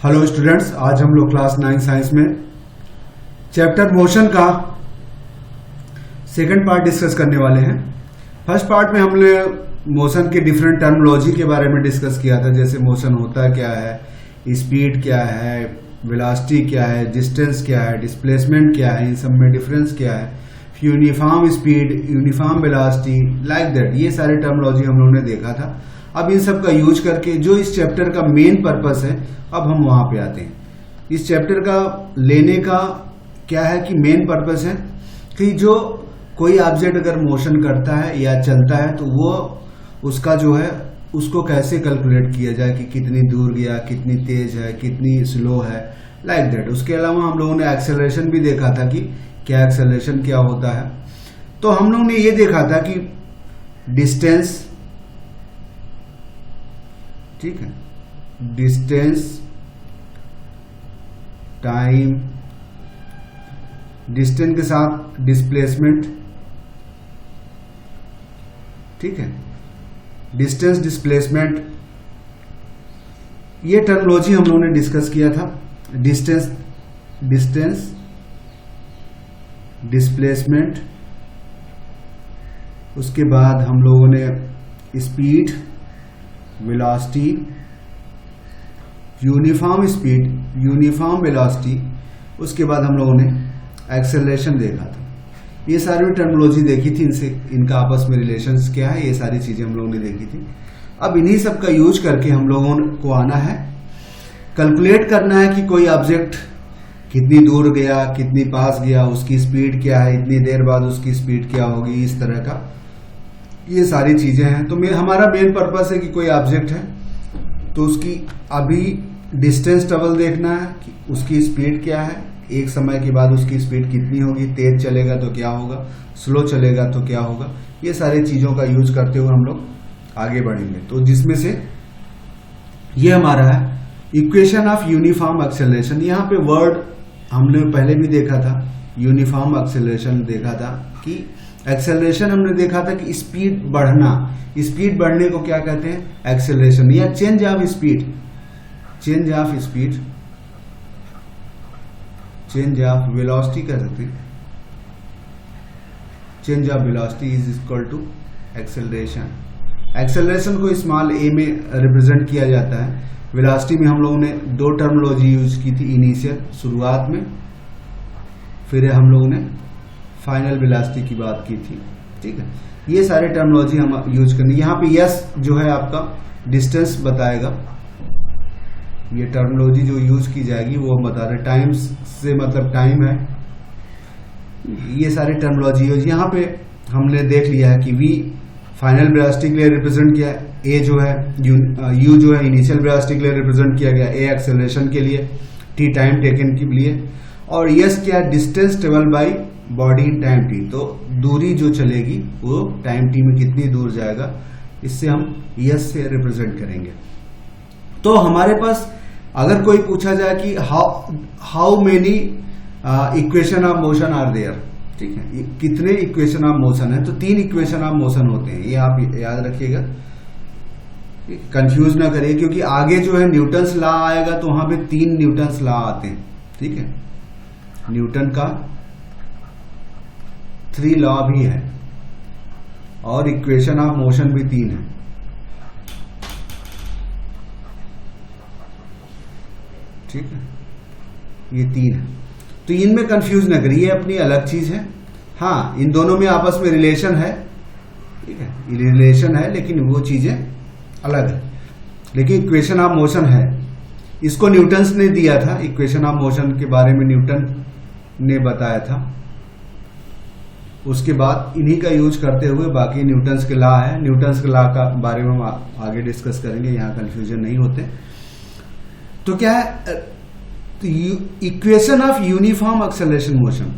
Hello students, आज हम लोग क्लास 9 साइंस में चैप्टर मोशन का सेकंड पार्ट डिस्कस करने वाले हैं। फर्स्ट पार्ट में हमने मोशन के डिफरेंट टर्मिनोलॉजी के बारे में डिस्कस किया था, जैसे मोशन होता क्या है, स्पीड क्या है, वेलोसिटी क्या है, डिस्टेंस क्या है, डिस्प्लेसमेंट क्या है, इन सब में डिफरेंस क्या है, uniform speed, uniform velocity, like that, ये सारे टर्मिनोलॉजी हम लोगों ने देखा था। अब इन सब का यूज करके जो इस चैप्टर का मेन पर्पस है, अब हम वहां पे आते हैं। इस चैप्टर का लेने का क्या है कि मेन पर्पस है कि जो कोई ऑब्जेक्ट अगर मोशन करता है या चलता है तो वो उसका जो है उसको कैसे कैलकुलेट किया जाए कि कितनी दूर गया, कितनी तेज है, कितनी स्लो है, लाइक दैट। उसके अलावा हम लोगों ने एक्सेलरेशन भी देखा था कि क्या एक्सेलरेशन क्या होता है। तो हम लोगों ने ये देखा था कि डिस्टेंस, ठीक है, डिस्टेंस, टाइम, डिस्टेंस के साथ डिस्प्लेसमेंट, ठीक है, डिस्टेंस, डिस्प्लेसमेंट, ये टर्मिनोलॉजी हम लोगों ने डिस्कस किया था। डिस्टेंस, डिस्प्लेसमेंट, उसके बाद हम लोगों ने speed, velocity, uniform speed, uniform velocity, उसके बाद हम लोगों ने एक्सेलरेशन देखा था। ये सारी टर्मिनोलॉजी देखी थी, इनसे इनका आपस में रिलेशंस क्या है, ये सारी चीजें हम लोगों ने देखी थी। अब इन्हीं सब का यूज करके हम लोगों को आना है, कैलकुलेट करना है कि कोई ऑब्जेक्ट कितनी दूर गया, कितनी पास गया, उसकी स्पीड क्या है, इतनी देर बाद उसकी स्पीड क्या होगी, इस तरह का ये सारी चीजें हैं। तो हमारा मेन पर्पस है कि कोई ऑब्जेक्ट है तो उसकी अभी डिस्टेंस ट्रेवल देखना है कि उसकी स्पीड क्या है, एक समय के बाद उसकी स्पीड कितनी होगी, तेज चलेगा तो क्या होगा, स्लो चलेगा तो क्या होगा, ये सारी चीजों का यूज करते हुए हम लोग आगे बढ़ेंगे। तो जिसमें से ये हमारा है इक्वेशन ऑफ यूनिफॉर्म एक्सेलरेशन। यहाँ पे वर्ड हमने पहले भी देखा था, यूनिफॉर्म एक्सेलरेशन देखा था कि एक्सेलरेशन हमने देखा था कि स्पीड बढ़ना, स्पीड बढ़ने को क्या कहते हैं, एक्सेलरेशन, या change of speed, change of speed, change of velocity कह सकते हैं, change of velocity is equal to acceleration. Acceleration को स्मॉल ए में रिप्रेजेंट किया जाता है। वेलोसिटी में हम लोगों ने दो टर्मिनोलॉजी यूज की थी, इनिशियल शुरुआत में, फिर हम लोगों ने फाइनल वेलोसिटी की बात की थी, ठीक है। ये सारे टर्मिनोलॉजी हम यूज करेंगे। यहाँ पे यस जो है आपका डिस्टेंस बताएगा, ये टर्मिनोलॉजी जो यूज की जाएगी वो हम बता रहे। टाइम्स से मतलब टाइम है, ये सारी टर्मिनोलॉजी यूज। यहाँ पे हमने देख लिया है कि वी फाइनल वेलोसिटी के लिए रिप्रेजेंट किया है, ए जो है यू जो है इनिशियल वेलोसिटी के लिए रिप्रेजेंट किया गया, ए एक्सेलरेशन के लिए, टी टाइम टेकन के लिए, और यस क्या distance travel by body in time T, तो दूरी जो चलेगी वो टाइम टी में कितनी दूर जाएगा, इससे हम यस से रिप्रेजेंट करेंगे। तो हमारे पास अगर कोई पूछा जाए कि how many equation of motion are there, ठीक है, कितने इक्वेशन ऑफ मोशन है, तो 3 इक्वेशन ऑफ मोशन होते हैं, ये आप याद रखिएगा, कंफ्यूज ना करिए, क्योंकि आगे जो है न्यूटन्स लॉ आएगा तो वहां पे 3 न्यूटन्स लॉ आते हैं, ठीक है। न्यूटन का 3 लॉ भी है और इक्वेशन ऑफ मोशन भी 3 है, ठीक है, ये 3 है। तो इनमें कंफ्यूज ना करिए, अपनी अलग चीज है। हाँ, इन दोनों में आपस में रिलेशन है, ठीक है, रिलेशन है, लेकिन वो चीजें अलग है। लेकिन इक्वेशन ऑफ मोशन है, इसको न्यूटन्स ने दिया था, इक्वेशन ऑफ मोशन के बारे में न्यूटन ने बताया था। उसके बाद इन्हीं का यूज करते हुए बाकी न्यूटन्स के लॉ है, न्यूटन्स के लॉ का बारे में हम आगे डिस्कस करेंगे, यहाँ कंफ्यूजन नहीं होते। तो क्या है equation of uniform acceleration motion,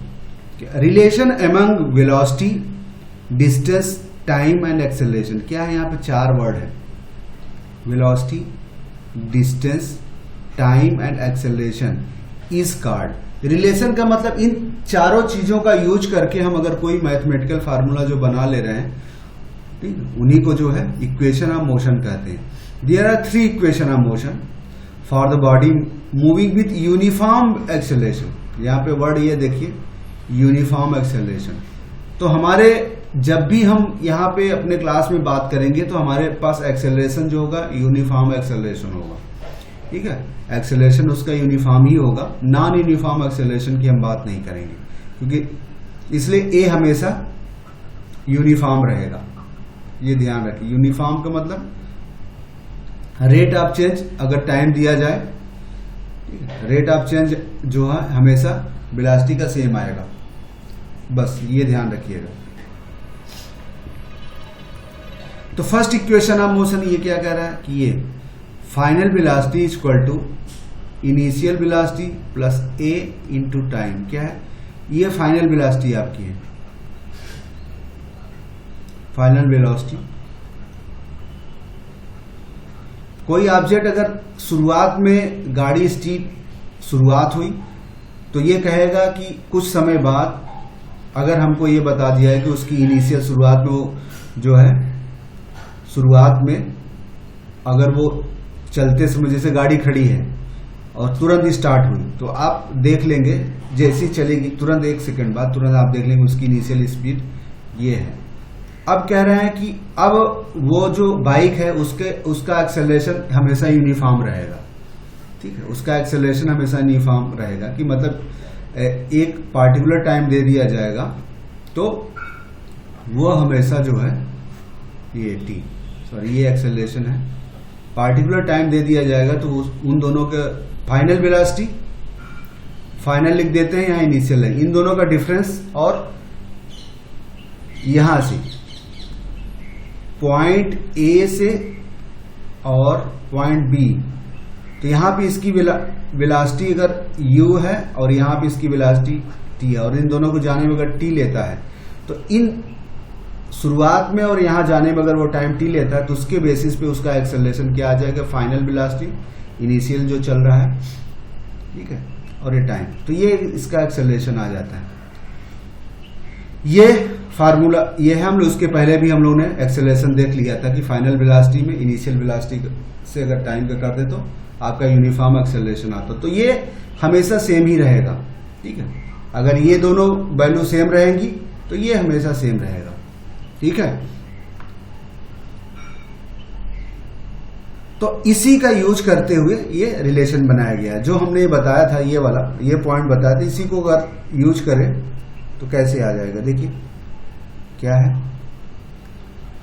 relation among velocity, distance, time and acceleration. क्या है, यहाँ पे 4 वर्ड है, velocity, distance, time and acceleration is called. Relation का मतलब इन चारों चीजों का यूज करके हम अगर कोई मैथमेटिकल फार्मूला जो बना ले रहे हैं, ठीक, उन्हीं को जो है इक्वेशन ऑफ मोशन कहते हैं। There are 3 equation of motion. For the body moving with uniform acceleration, यहाँ पे वर्ड ये देखिए यूनिफॉर्म एक्सेलरेशन। तो हमारे जब भी हम यहाँ पे अपने क्लास में बात करेंगे तो हमारे पास एक्सेलरेशन जो होगा यूनिफॉर्म एक्सेलरेशन होगा, ठीक है। एक्सेलरेशन उसका यूनिफॉर्म ही होगा, नॉन यूनिफॉर्म एक्सेलरेशन की हम बात नहीं करेंगे, क्योंकि इसलिए ए हमेशा यूनिफॉर्म रहेगा, ये ध्यान रखिए। यूनिफॉर्म का मतलब रेट ऑफ चेंज अगर टाइम दिया जाए, रेट ऑफ चेंज जो है हमेशा वेलोसिटी का सेम आएगा, बस ये ध्यान रखिएगा। तो फर्स्ट इक्वेशन ऑफ मोशन ये क्या कह रहा है कि ये final velocity is equal to initial velocity plus a into time. क्या है ये? फाइनल वेलोसिटी आपकी है, फाइनल वेलोसिटी। कोई ऑब्जेक्ट अगर शुरुआत में गाड़ी स्टीप शुरुआत हुई तो ये कहेगा कि कुछ समय बाद अगर हमको ये बता दिया है कि उसकी इनिशियल शुरुआत में वो जो है शुरुआत में अगर वो चलते समय जैसे गाड़ी खड़ी है और तुरंत स्टार्ट हुई तो आप देख लेंगे जैसी चलेगी तुरंत 1 सेकंड बाद तुरंत आप देख लेंगे उसकी इनिशियल स्पीड ये है। अब कह रहे हैं कि अब वो जो बाइक है उसका एक्सेलरेशन हमेशा यूनिफॉर्म रहेगा, ठीक है। उसका एक्सेलरेशन हमेशा यूनिफॉर्म रहेगा कि मतलब एक पार्टिकुलर टाइम दे दिया जाएगा तो वो हमेशा जो है ये ये एक्सेलरेशन है, पार्टिकुलर टाइम दे दिया जाएगा तो उन दोनों के फाइनल वेलोसिटी, फाइनल लिख देते हैं यहाँ इनिशियल है, इन दोनों का डिफरेंस और यहां से पॉइंट ए से और पॉइंट बी, तो यहां पे इसकी वेलोसिटी अगर u है और यहां पे इसकी वेलोसिटी t है और इन दोनों को जाने में अगर t लेता है तो इन शुरुआत में और यहां जाने में अगर वो टाइम t लेता है तो उसके बेसिस पे उसका एक्सेलरेशन क्या आ जाएगा? फाइनल वेलोसिटी, इनिशियल जो चल रहा है, ठीक है, और ये टाइम, तो ये इसका एक्सेलरेशन आ जाता है। ये फार्मूला ये है, हम लोग उसके पहले भी हम लोगों ने एक्सेलरेशन देख लिया था कि फाइनल वेलोसिटी में इनिशियल वेलोसिटी से अगर टाइम का कर दे तो आपका यूनिफॉर्म एक्सेलरेशन आता, तो ये हमेशा सेम ही रहेगा, ठीक है। अगर ये दोनों वैल्यू सेम रहेंगी तो ये हमेशा सेम रहेगा, ठीक है। तो इसी का यूज करते हुए ये रिलेशन बनाया गया है, जो हमने बताया था, ये वाला ये पॉइंट बताया था, इसी को अगर यूज करें तो कैसे आ जाएगा? देखिए क्या है,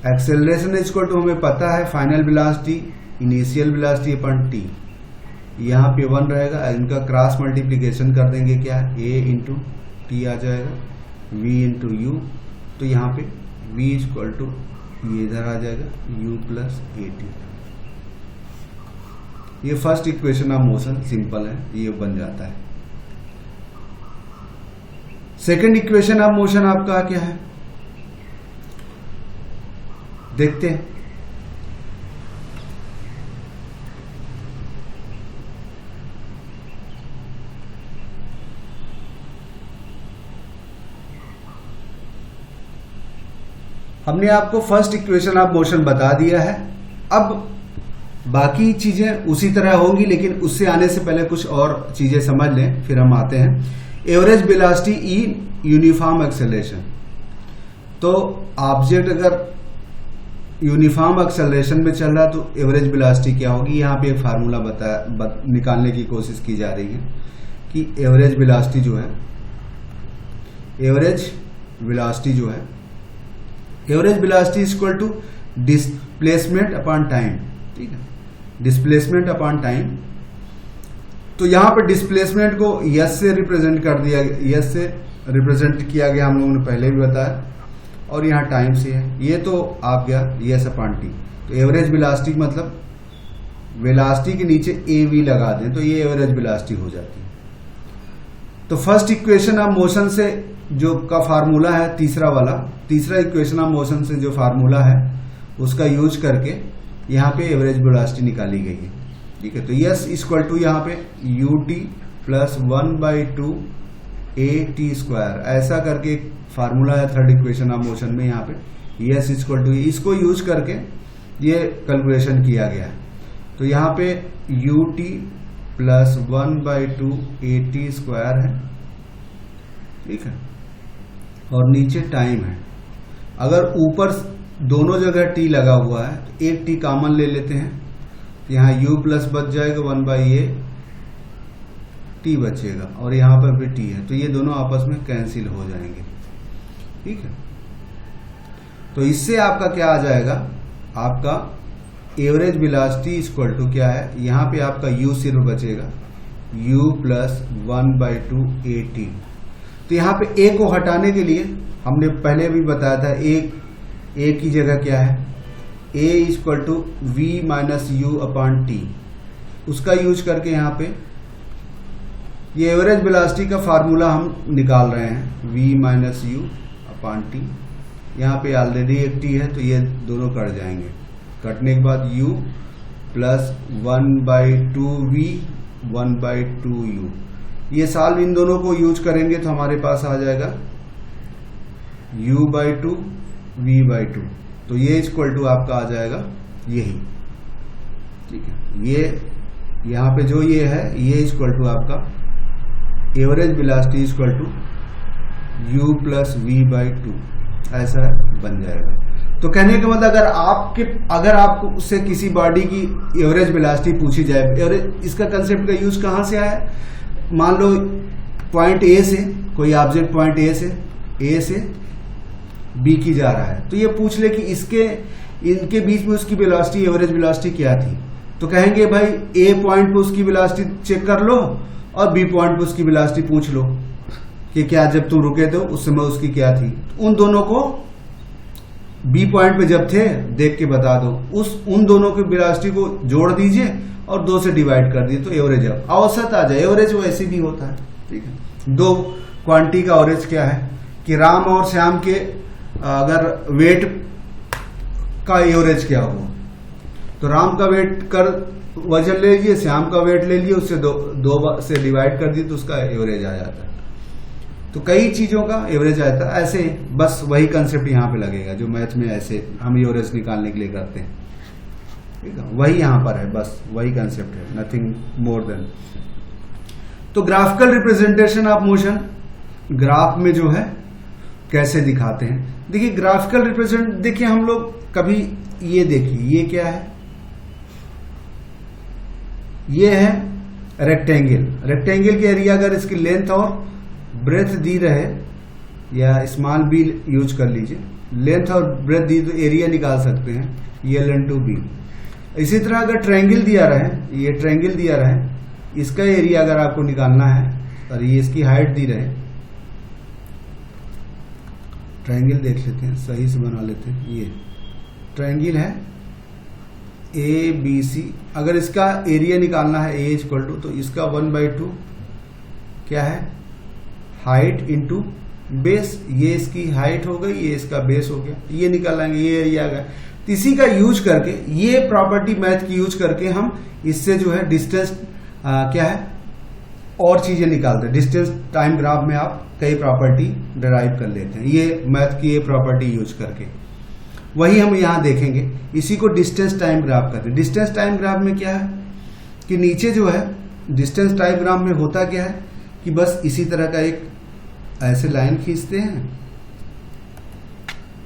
एक्सेलरेशन इज इक्वल टू हमें पता है final velocity initial velocity upon T, यहाँ पे 1 रहेगा, इनका क्रॉस मल्टीप्लीकेशन कर देंगे, क्या a इंटू टी आ जाएगा, v इंटू यू, तो यहाँ पे v इज इक्वल टू ये इधर आ जाएगा u प्लस ए टी। ये first equation of motion simple है, ये बन जाता है। सेकंड इक्वेशन ऑफ मोशन आपका क्या है देखते हैं। हमने आपको फर्स्ट इक्वेशन ऑफ मोशन बता दिया है, अब बाकी चीजें उसी तरह होंगी, लेकिन उससे आने से पहले कुछ और चीजें समझ लें, फिर हम आते हैं। Average velocity in uniform acceleration, तो ऑब्जेक्ट अगर यूनिफॉर्म एक्सेलरेशन में चल रहा है तो एवरेज वेलोसिटी क्या होगी? यहाँ पे एक फार्मूला निकालने की कोशिश की जा रही है कि एवरेज वेलोसिटी जो है, एवरेज वेलोसिटी जो है, average velocity is equal to displacement upon time, ठीक है, डिस्प्लेसमेंट अपॉन टाइम। तो यहां पर डिस्प्लेसमेंट को यस से रिप्रेजेंट कर दिया, यस से रिप्रेजेंट किया गया, हम लोगों ने पहले भी बताया, और यहाँ टाइम से है, ये तो आप गया यस अपॉन टी। तो एवरेज वेलोसिटी मतलब वेलोसिटी के नीचे ए वी लगा दें तो ये एवरेज वेलोसिटी हो जाती है। तो फर्स्ट इक्वेशन ऑफ मोशन से जो का फार्मूला है तीसरा इक्वेशन ऑफ मोशन से जो फार्मूला है उसका यूज करके यहाँ पे एवरेज वेलोसिटी निकाली गई है, ठीक है। तो यस इक्वल टू यहाँ पे U T plus 1/2 A T square, ऐसा करके एक फार्मूला है थर्ड इक्वेशन ऑफ मोशन में, यहाँ पे यस इक्वल टू, इसको यूज करके ये कैलकुलेशन किया गया है। तो यहाँ पे U T plus 1/2 AT square है, ठीक है, और नीचे टाइम है। अगर ऊपर दोनों जगह t लगा हुआ है तो एक t कॉमन ले लेते हैं, यहाँ u प्लस बच जाएगा 1/a t बचेगा, और यहाँ पर भी t है, तो ये दोनों आपस में कैंसिल हो जाएंगे, ठीक है। तो इससे आपका क्या आ जाएगा, आपका एवरेज वेलोसिटी इक्वल टू क्या है, यहाँ पे आपका u सिर्फ बचेगा u प्लस 1/2 AT। तो यहाँ पे a को हटाने के लिए हमने पहले भी बताया था, a की जगह क्या है, a equal to v minus u upon t, उसका यूज करके यहाँ पे ये एवरेज वेलोसिटी का फार्मूला हम निकाल रहे हैं, v minus u upon T. यहाँ पे ऑलरेडी एक t है तो ये दोनों कट जाएंगे, कटने के बाद u प्लस 1/2v 1/2u, ये साल इन दोनों को यूज करेंगे तो हमारे पास आ जाएगा u/2 v/2, तो ये इक्वल टू आपका आ जाएगा यही, ठीक है। ये यहाँ पे जो ये है ये इक्वल टू आपका average velocity equal to u plus v/2 ऐसा बन जाएगा। तो कहने का मतलब अगर आपको उससे किसी बॉडी की एवरेज वेलोसिटी पूछी जाए, एवरेज इसका कंसेप्ट का यूज कहाँ से आया, मान लो पॉइंट ए से कोई ऑब्जेक्ट पॉइंट ए से बी की जा रहा है, तो ये पूछ ले कि इनके बीच में उसकी वेलोसिटी एवरेज वेलोसिटी क्या थी, तो कहेंगे भाई ए पॉइंट पे उसकी वेलोसिटी चेक कर लो और बी पॉइंट पे उसकी वेलोसिटी पूछ लो कि क्या जब तुम रुके थे उस समय उसकी क्या थी। उन दोनों को बी पॉइंट पे जब थे देख के बता दो, उन दोनों की वेलोसिटी को जोड़ दीजिए और 2 से डिवाइड कर दिए तो एवरेज औसत आ जाए। एवरेज वैसे भी होता है, ठीक है। दो क्वांटिटी का एवरेज क्या है कि राम और श्याम के अगर वेट का एवरेज क्या हो, तो राम का वेट कर वजन ले लीजिए, श्याम का वेट ले लिए, उससे दो से डिवाइड कर दिए तो उसका एवरेज आ जाता है। तो कई चीजों का एवरेज आता है, ऐसे बस वही कंसेप्ट यहाँ पे लगेगा जो मैथ में ऐसे हम एवरेज निकालने के लिए करते हैं, ठीक है, वही यहाँ पर है, बस वही कंसेप्ट है, नथिंग मोर देन। तो graphical representation of motion graph में जो है कैसे दिखाते हैं, देखिए ग्राफिकल रिप्रेजेंट, देखिए हम लोग कभी ये देखिए ये क्या है, ये है रेक्टेंगल। रेक्टेंगल के एरिया अगर इसकी लेंथ और ब्रेथ दी रहे या स्मॉल बी यूज कर लीजिए, लेंथ और ब्रेथ दी तो एरिया निकाल सकते हैं, ये लेंथ टू बी। इसी तरह अगर ट्रायंगल दिया रहे, ये ट्रायंगल दिया रहे, इसका एरिया अगर आपको निकालना है और ये इसकी हाइट दी रहे, ट्रायंगल देख लेते हैं, सही से बना लेते हैं, ये ट्रायंगल है ABC, अगर इसका एरिया निकालना है A इक्वल टू, तो इसका 1/2 क्या है, हाइट इंटू बेस, ये इसकी हाइट हो गई, ये इसका बेस हो गया, ये निकालेंगे, ये एरिया आ गया। तो इसी का यूज करके, ये प्रॉपर्टी मैथ की यूज करके हम इससे जो है डिस्टेंस क्या है और चीजें निकालते हैं। डिस्टेंस टाइम ग्राफ में आप कई प्रॉपर्टी डिराइव कर लेते हैं, ये मैथ की ये प्रॉपर्टी यूज करके, वही हम यहाँ देखेंगे। इसी को डिस्टेंस टाइम ग्राफ कहते हैं। डिस्टेंस टाइम ग्राफ में क्या है कि नीचे जो है डिस्टेंस टाइम ग्राफ में होता क्या है कि बस इसी तरह का एक ऐसे लाइन खींचते हैं,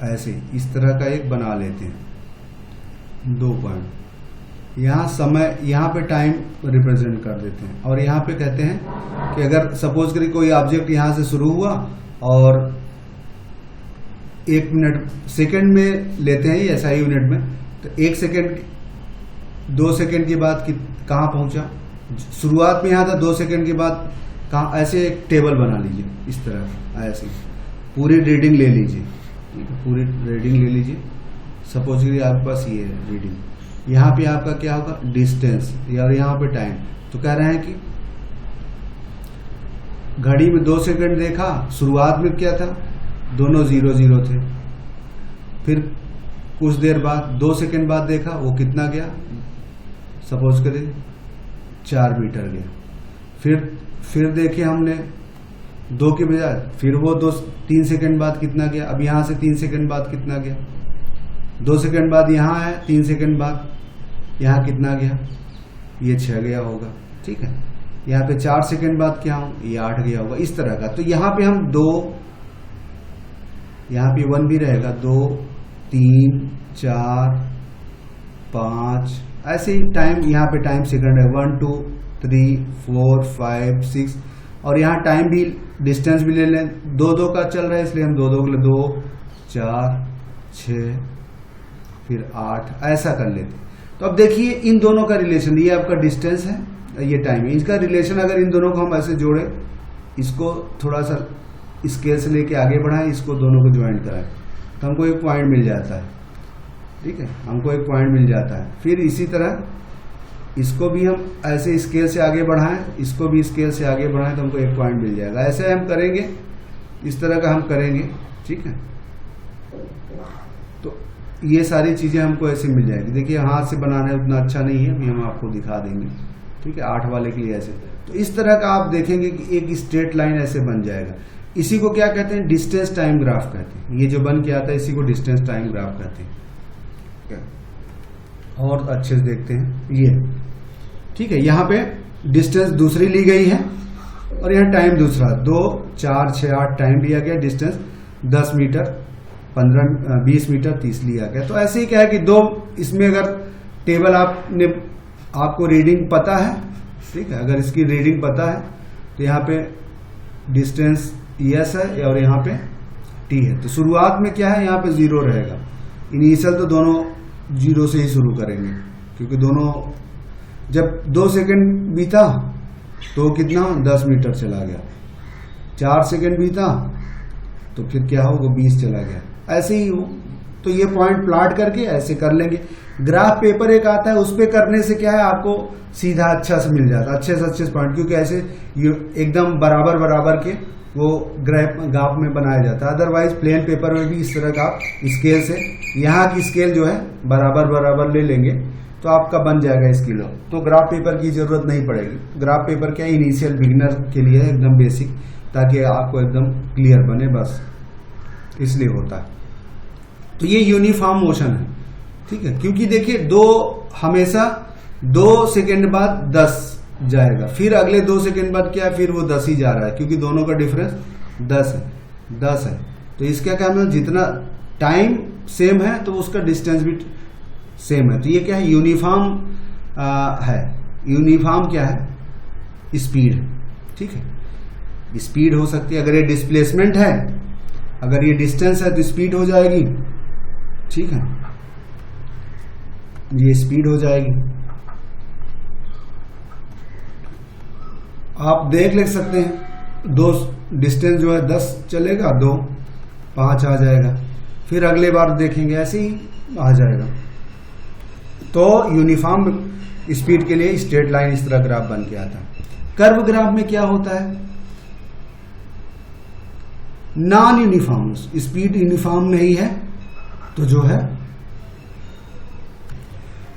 ऐसे इस तरह का एक बना लेते हैं 2 पॉइंट, यहाँ समय, यहाँ पे टाइम रिप्रेजेंट कर देते हैं, और यहाँ पे कहते हैं कि अगर सपोज करिए कोई ऑब्जेक्ट यहाँ से शुरू हुआ और 1 मिनट सेकेंड में लेते हैं, ऐसा ही यूनिट में, तो 1 सेकेंड 2 सेकेंड के बाद कहाँ पहुंचा, शुरुआत में यहाँ था, 2 सेकेंड के बाद कहाँ, ऐसे एक टेबल बना लीजिए इस तरह, ऐसे पूरी रीडिंग ले लीजिए, ठीक है, पूरी रीडिंग ले लीजिए। सपोज करिए आपके पास ये है रीडिंग, यहाँ पे आपका क्या होगा डिस्टेंस, और यहाँ पे टाइम। तो कह रहे हैं कि घड़ी में 2 सेकेंड देखा, शुरुआत में क्या था, दोनों 0-0 थे, फिर कुछ देर बाद 2 सेकेंड बाद देखा, वो कितना गया, सपोज करिए 4 मीटर गया, फिर देखे हमने 2 के बजाय, फिर वो 3 सेकेंड बाद कितना गया, अब यहाँ से 3 सेकेंड बाद कितना गया, 2 सेकेंड बाद यहाँ है, 3 सेकेंड बाद यहाँ कितना गया, ये 6 गया होगा, ठीक है। यहाँ पे 4 सेकंड बाद क्या हो, ये 8 गया होगा, इस तरह का। तो यहाँ पे हम 2, यहाँ पे 1 भी रहेगा, 2 3 4 5, ऐसे ही टाइम, यहाँ पे टाइम सेकंड है 1 2 3 4 5 6, और यहाँ टाइम भी डिस्टेंस भी ले लें, 2 का चल रहा है इसलिए हम 2 के लिए 2 4 6 फिर 8 ऐसा कर लेते। तो अब देखिए इन दोनों का रिलेशन, ये आपका डिस्टेंस है, ये टाइम है, इसका रिलेशन अगर इन दोनों को हम ऐसे जोड़े, इसको थोड़ा सा स्केल से लेके आगे बढ़ाएं, इसको दोनों को ज्वाइन कराएं, तो हमको एक पॉइंट मिल जाता है, ठीक है, हमको एक पॉइंट मिल जाता है। फिर इसी तरह इसको भी हम ऐसे स्केल से आगे बढ़ाएं, इसको भी स्केल से आगे बढ़ाएं, तो हमको एक पॉइंट मिल जाएगा। ऐसे हम करेंगे, इस तरह का हम करेंगे, ठीक है। तो ये सारी चीजें हमको ऐसे मिल जाएगी। देखिए हाथ से बनाना है उतना अच्छा नहीं है, अभी हम आपको दिखा देंगे, ठीक है, 8 वाले के लिए ऐसे। तो इस तरह का आप देखेंगे कि एक स्ट्रेट लाइन ऐसे बन जाएगा। इसी को क्या कहते हैं, डिस्टेंस टाइम ग्राफ कहते हैं। ये जो बन के आता है इसी को डिस्टेंस टाइम ग्राफ कहते हैं। और अच्छे से देखते हैं ये, ठीक है, यहाँ पे डिस्टेंस दूसरी ली गई है और यहाँ टाइम दूसरा, 2 4 6 8 टाइम लिया गया, डिस्टेंस 10 मीटर 15 20 मीटर 30 लिया गया। तो ऐसे ही क्या है कि 2, इसमें अगर टेबल आपको रीडिंग पता है, ठीक है, अगर इसकी रीडिंग पता है तो यहाँ पे डिस्टेंस एस है और यहाँ पे टी है। तो शुरुआत में क्या है, यहाँ पे 0 रहेगा, इनिशियल तो दोनों 0 से ही शुरू करेंगे, क्योंकि दोनों जब 2 सेकंड बीता तो कितना 10 मीटर चला गया, 4 सेकंड बीता तो फिर क्या होगा 20 चला गया, ऐसे ही हो। तो ये पॉइंट प्लॉट करके ऐसे कर लेंगे। ग्राफ पेपर एक आता है, उस पे करने से क्या है आपको सीधा अच्छा से मिल जाता है, अच्छे से अच्छे पॉइंट, क्योंकि ऐसे एकदम बराबर बराबर के वो ग्राफ में बनाया जाता है। अदरवाइज प्लेन पेपर में भी इस तरह का स्केल से, यहाँ की स्केल जो है बराबर बराबर ले लेंगे तो आपका बन जाएगा स्केल। तो ग्राफ पेपर की जरूरत नहीं पड़ेगी। ग्राफ पेपर क्या इनिशियल बिगिनर के लिए है, एकदम बेसिक, ताकि आपको एकदम क्लियर बने, बस इसलिए होता है। तो ये यूनिफॉर्म मोशन है, ठीक है, क्योंकि देखिए 2 हमेशा 2 सेकेंड बाद 10 जाएगा, फिर अगले 2 सेकेंड बाद क्या, फिर वो 10 ही जा रहा है, क्योंकि दोनों का डिफरेंस 10 है। तो इसका क्या मतलब, जितना टाइम सेम है तो उसका डिस्टेंस भी सेम है। तो ये क्या है, यूनिफॉर्म है। यूनिफॉर्म क्या है, स्पीड, ठीक है, स्पीड हो सकती है। अगर ये डिस्प्लेसमेंट है, अगर ये डिस्टेंस है तो स्पीड हो जाएगी, ठीक है, ये स्पीड हो जाएगी। आप देख ले सकते हैं, 2 डिस्टेंस जो है 10 चलेगा, 2 5 आ जाएगा, फिर अगले बार देखेंगे ऐसे ही आ जाएगा। तो यूनिफॉर्म स्पीड के लिए स्ट्रेट लाइन इस तरह ग्राफ बन के आता है। कर्व ग्राफ में क्या होता है, नॉन यूनिफॉर्म, स्पीड यूनिफॉर्म नहीं है तो जो है,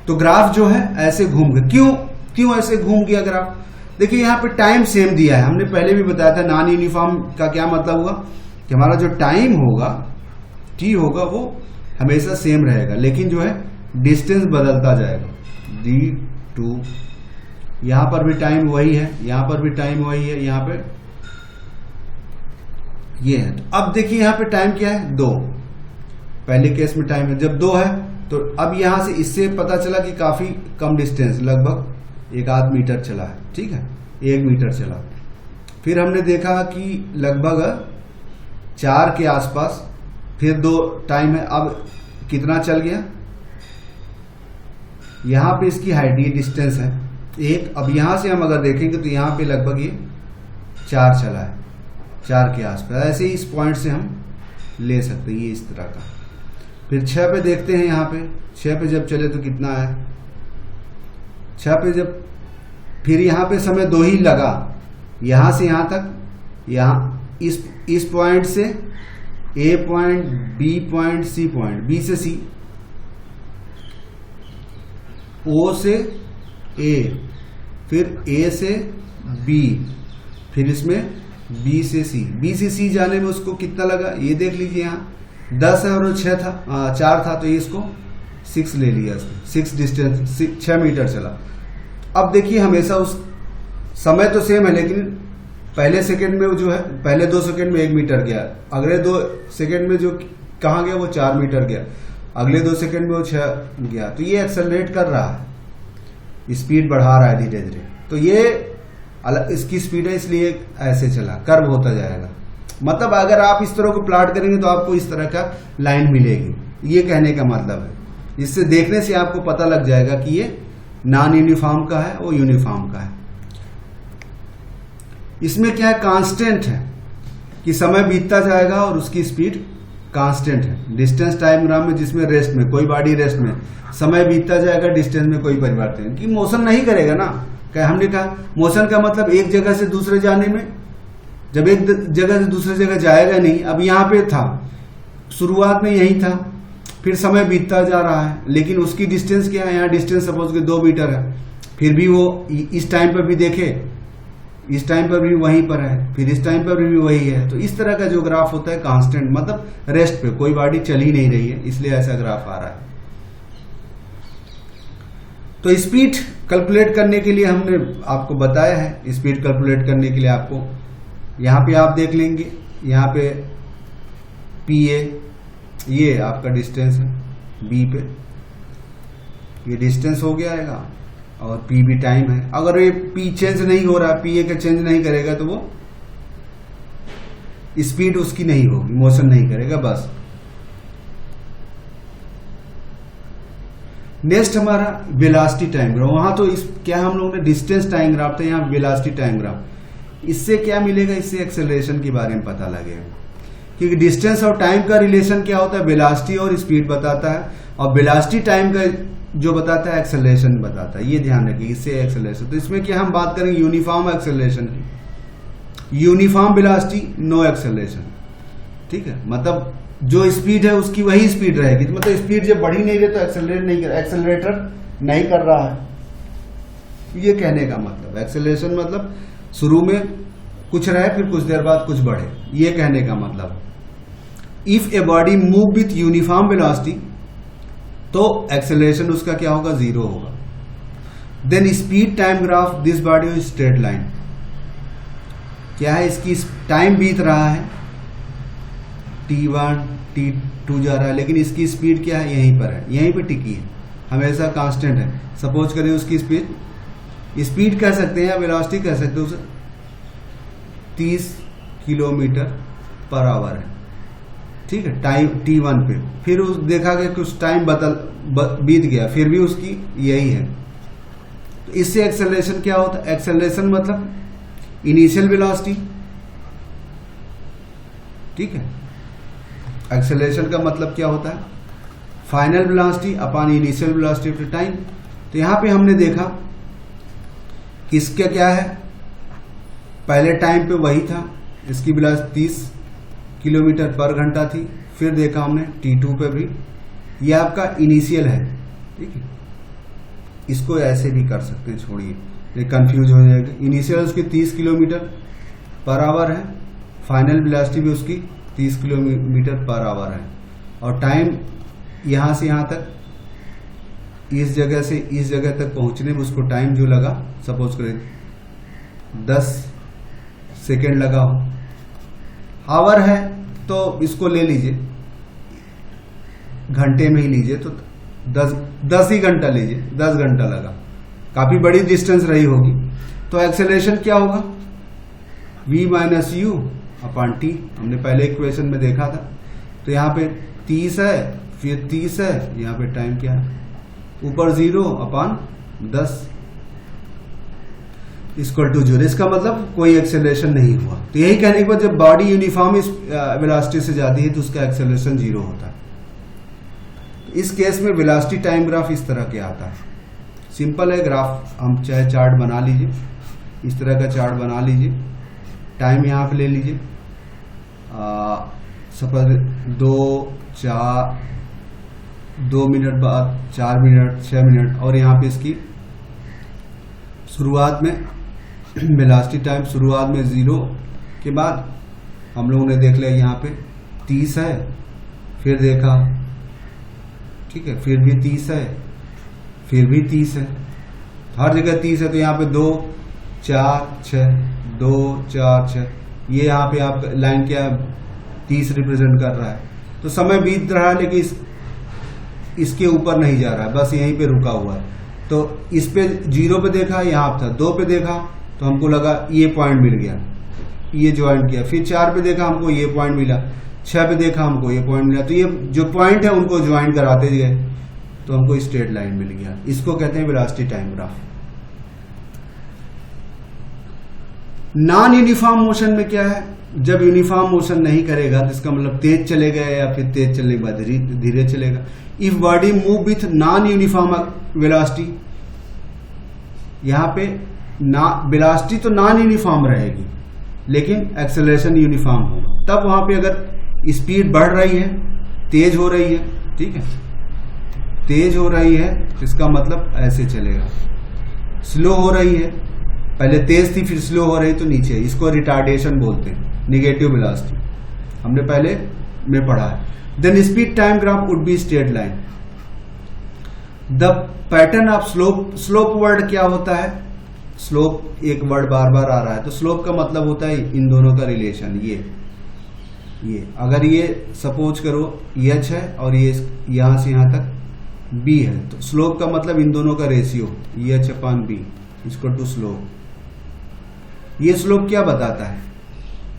तो ग्राफ जो है ऐसे घूम गया। क्यों ऐसे घूम गया ग्राफ, देखिए यहाँ पे टाइम सेम दिया है, हमने पहले भी बताया था। नॉन यूनिफॉर्म का क्या मतलब हुआ कि हमारा जो टाइम होगा, टी होगा, वो हमेशा सेम रहेगा, लेकिन जो है डिस्टेंस बदलता जाएगा। d2, यहां पर भी टाइम वही है, यहां पर भी टाइम वही है, यहां पे ये है। तो अब देखिए यहां पे टाइम क्या है, 2, पहले केस में टाइम है, जब 2 है तो अब यहां से इससे पता चला कि काफी कम डिस्टेंस, लगभग 1 मीटर चला है, ठीक है, 1 मीटर चला। फिर हमने देखा कि लगभग 4 के आसपास, फिर 2 टाइम है, अब कितना चल गया, यहां पे इसकी हाइट, ये डिस्टेंस है 1। अब यहां से हम अगर देखेंगे तो यहां पे लगभग ये 4 चला है, 4 के आसपास। ऐसे ही इस पॉइंट से हम ले सकते हैं, ये इस तरह का। फिर 6 पे देखते हैं, यहाँ पे 6 पे जब चले तो कितना है, 6 पे जब, फिर यहाँ पे समय 2 ही लगा, यहां से यहां तक, यहां इस पॉइंट से A point, B point, C point, B से C, O से A, फिर A से B, फिर इसमें B से C, B से C जाने में उसको कितना लगा, ये देख लीजिए, यहाँ 10 है और 6 था, 4 था, तो ये इसको 6 ले लिया, 6 डिस्टेंस, 6 मीटर चला। अब देखिए हमेशा उस समय तो सेम है, लेकिन पहले सेकंड में जो है, पहले 2 सेकंड में 1 मीटर गया, अगले 2 सेकंड में जो कहाँ गया वो 4 मीटर गया, अगले 2 सेकंड में वो 6 गया। तो ये एक्सेलरेट कर रहा है, स्पीड बढ़ा रहा है धीरे धीरे। तो ये इसकी स्पीड है, इसलिए ऐसे चला, कर्व होता जाएगा। मतलब अगर आप इस तरह को प्लॉट करेंगे तो आपको इस तरह का लाइन मिलेगी, ये कहने का मतलब है। इससे देखने से आपको पता लग जाएगा कि ये नॉन यूनिफॉर्म का है, वो यूनिफॉर्म का है। इसमें क्या है, कांस्टेंट है कि समय बीतता जाएगा और उसकी स्पीड कांस्टेंट है। डिस्टेंस टाइमग्राम में, जिसमें रेस्ट में, कोई बॉडी रेस्ट में, समय बीतता जाएगा, डिस्टेंस में कोई परिवर्तन कि मोशन नहीं करेगा ना। क्या हमने कहा मोशन का मतलब एक जगह से दूसरे जाने में, जब एक जगह से दूसरे जगह जाएगा नहीं। अब यहाँ पे था, शुरुआत में यही था, फिर समय बीतता जा रहा है, लेकिन उसकी डिस्टेंस क्या है, यहाँ डिस्टेंस सपोज के 2 मीटर है, फिर भी वो इस टाइम पर भी देखे, इस टाइम पर भी वहीं पर है, फिर इस टाइम पर भी वही है। तो इस तरह का जो ग्राफ होता है कांस्टेंट, मतलब रेस्ट पे, कोई बॉडी चल ही नहीं रही है, इसलिए ऐसा ग्राफ आ रहा है। तो स्पीड कैलकुलेट करने के लिए हमने आपको बताया है, स्पीड कैलकुलेट करने के लिए आपको यहाँ पे आप देख लेंगे, यहाँ पे PA ये आपका डिस्टेंस है, B पे ये डिस्टेंस हो गया है, और P भी टाइम है। अगर ये P चेंज नहीं हो रहा, PA का चेंज नहीं करेगा तो वो स्पीड उसकी नहीं होगी, मोशन नहीं करेगा बस। नेक्स्ट हमारा वेलोसिटी टाइम ग्राफ। वहां तो क्या हम लोगों ने डिस्टेंस टाइम ग्राफ था, यहाँ वेलोसिटी टाइम ग्राफ। इससे क्या मिलेगा, इससे एक्सेलरेशन के बारे में पता लगेगा, क्योंकि डिस्टेंस और टाइम का रिलेशन क्या होता है, वेलोसिटी और स्पीड बताता है, और वेलोसिटी टाइम का जो बताता है एक्सेलरेशन बताता है। ये ध्यान रखिए, इससे एक्सेलरेशन। तो इसमें क्या हम बात करेंगे यूनिफॉर्म एक्सेलरेशन की, यूनिफॉर्म वेलोसिटी, नो एक्सेलरेशन। ठीक है, मतलब जो स्पीड है उसकी वही स्पीड रहेगी। तो मतलब स्पीड जब बढ़ी नहीं रही तो एक्सेलरेट नहीं कर, एक्सेलरेटर नहीं कर रहा है, ये कहने का मतलब। एक्सेलरेशन मतलब शुरू में कुछ रहे, फिर कुछ देर बाद कुछ बढ़े, ये कहने का मतलब। If a body move with uniform velocity तो एक्सेलरेशन उसका क्या होगा, 0 होगा। Then speed time graph, this body is straight line. क्या है, इसकी टाइम बीत रहा है, T1 T2 जा रहा है, लेकिन इसकी स्पीड क्या है, यहीं पर है, यहीं पर टिकी है, हमेशा कांस्टेंट है। सपोज करें उसकी स्पीड कह सकते हैं या वेलोसिटी कह सकते हैं, उसे 30 किलोमीटर पर आवर है। ठीक है, टाइम T1 पे, फिर उस देखा गया कुछ टाइम बीत गया, फिर भी उसकी यही है। तो इससे एक्सेलरेशन क्या होता है, एक्सेलरेशन मतलब इनिशियल वेलोसिटी। ठीक है, एक्सेलरेशन का मतलब क्या होता है, final velocity upon initial velocity of the time. तो यहां पे हमने देखा कि इसका क्या है, पहले टाइम पे वही था, इसकी वेलोसिटी 30 किलोमीटर पर घंटा थी। फिर देखा हमने T2 पे भी, ये आपका इनिशियल है। ठीक है, इसको ऐसे भी कर सकते हैं, छोड़िए ये कंफ्यूज हो जाएगा। इनिशियल उसकी 30 किलोमीटर पर आवर है, फाइनल वेलोसिटी भी उसकी 30 किलोमीटर पर आवर है, और टाइम यहां से यहां तक, इस जगह से इस जगह तक पहुंचने में उसको टाइम जो लगा, सपोज करें 10 सेकेंड लगा हो। आवर है तो इसको ले लीजिए, घंटे में ही लीजिए, तो 10 ही घंटा लीजिए, 10 घंटा लगा, काफी बड़ी डिस्टेंस रही होगी। तो एक्सेलरेशन क्या होगा, v minus u upon T, हमने पहले इक्वेशन में देखा था। तो यहाँ पे 30 है, फिर 30 है, यहाँ पे टाइम क्या है, ऊपर 0 अपॉन 10 इक्वल टू 0। इसका मतलब कोई एक्सेलरेशन नहीं हुआ। तो यही कहने के बाद जब बॉडी यूनिफॉर्म वेलोसिटी से जाती है तो उसका एक्सेलरेशन 0 होता है। तो इस केस में वेलोसिटी टाइम ग्राफ इस तरह के आता है, सिंपल है ग्राफ। हम चाहे चार्ट बना लीजिए, इस तरह का चार्ट बना लीजिए, टाइम यहाँ पे ले लीजिए, सपोज 2 मिनट बाद 4 मिनट 6 मिनट, और यहाँ पे इसकी शुरुआत में वेलोसिटी टाइम शुरुआत में 0 के बाद हम लोगों ने देख लिया यहाँ पे 30 है, फिर देखा, ठीक है, फिर भी 30 है, फिर भी 30 है, हर जगह 30 है। तो यहाँ पे 2 4 6 2 4 6, ये यहाँ पे आप लाइन क्या 30 रिप्रेजेंट कर रहा है। तो समय बीत रहा है लेकिन इसके ऊपर नहीं जा रहा है, बस यहीं पे रुका हुआ है। तो इस पे 0 पे देखा, यहाँ था 2 पे देखा तो हमको लगा ये पॉइंट मिल गया, ये ज्वाइन किया। फिर 4 पे देखा हमको ये पॉइंट मिला, 6 पे देखा हमको ये पॉइंट मिला। तो ये जो पॉइंट है उनको ज्वाइन कराते गए तो हमको स्ट्रेट लाइन मिल गया। इसको कहते हैं velocity time graph. Non uniform motion में क्या है, जब यूनिफॉर्म मोशन नहीं करेगा तो इसका मतलब तेज चलेगा या फिर तेज चलने के बाद धीरे चलेगा। If body move with non uniform velocity, यहाँ पे वेलोसिटी तो नॉन यूनिफॉर्म रहेगी लेकिन एक्सेलरेशन यूनिफॉर्म होगा। तब वहां पे अगर स्पीड बढ़ रही है, तेज हो रही है, ठीक है, तेज हो रही है तो इसका मतलब ऐसे चलेगा। स्लो हो रही है, पहले तेज थी फिर स्लो हो रही तो नीचे, इसको रिटार्डेशन बोलते हैं, निगेटिव वेलोसिटी, हमने पहले में पढ़ा है। Then speed time graph would be straight line. The pattern of slope, slope word क्या होता है, स्लोप एक वर्ड बार बार आ रहा है, तो स्लोप का मतलब होता है इन दोनों का रिलेशन। ये अगर ये सपोज करो h है और ये यहां से यहां तक b है, तो स्लोप का मतलब इन दोनों का रेशियो h/b इसको टू स्लोप। ये स्लोप क्या बताता है,